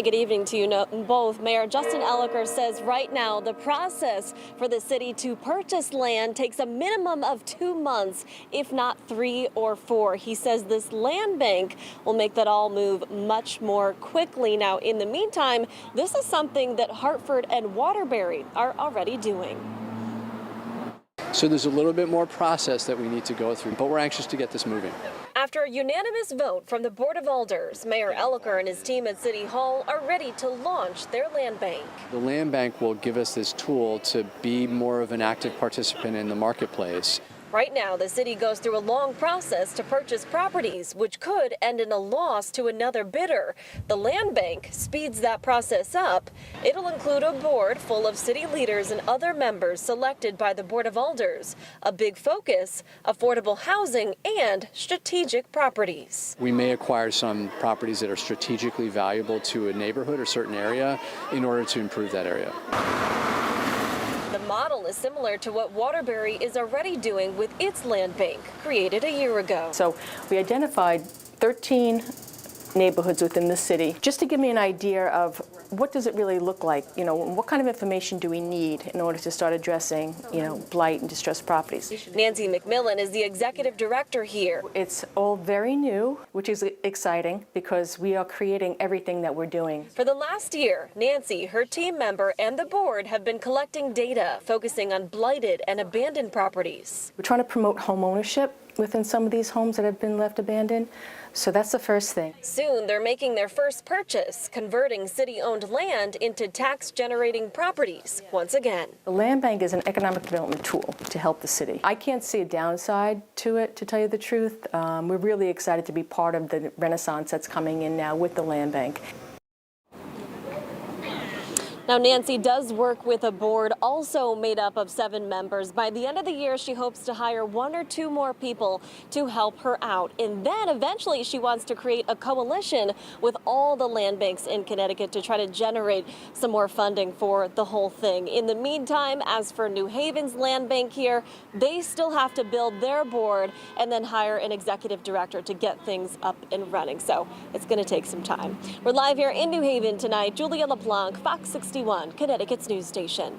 Good evening to you both. Mayor Justin Elicker says right now the process for the city to purchase land takes a minimum of 2 months, if not 3 or 4. He says this land bank will make that all move much more quickly. Now, in the meantime, this is something that Hartford and Waterbury are already doing. So there's a little bit more process that we need to go through, but we're anxious to get this moving. After a unanimous vote from the Board of Alders, Mayor Elicker and his team at City Hall are ready to launch their land bank. The land bank will give us this tool to be more of an active participant in the marketplace. Right now, the city goes through a long process to purchase properties, which could end in a loss to another bidder. The land bank speeds that process up. It'll include a board full of city leaders and other members selected by the Board of Alders. A big focus, affordable housing and strategic properties. We may acquire some properties that are strategically valuable to a neighborhood or certain area in order to improve that area. The model is similar to what Waterbury is already doing with its land bank, created a year ago. So we identified 13 neighborhoods within the city, just to give me an idea of what does it really look like, what kind of information do we need in order to start addressing, blight and distressed properties. Nancy McMillan is the executive director here. It's all very new, which is exciting because we are creating everything that we're doing. For the last year, Nancy, her team member, and the board have been collecting data, focusing on blighted and abandoned properties. We're trying to promote home ownership within some of these homes that have been left abandoned. So that's the first thing. Soon they're making their first purchase, converting city-owned land into tax-generating properties once again. The land bank is an economic development tool to help the city. I can't see a downside to it, to tell you the truth. We're really excited to be part of the renaissance that's coming in now with the land bank. Now, Nancy does work with a board also made up of 7 members. By the end of the year, she hopes to hire 1 or 2 more people to help her out. And then eventually she wants to create a coalition with all the land banks in Connecticut to try to generate some more funding for the whole thing. In the meantime, as for New Haven's land bank here, they still have to build their board and then hire an executive director to get things up and running. So it's going to take some time. We're live here in New Haven tonight. Julia LeBlanc, Fox 61, Connecticut's news station.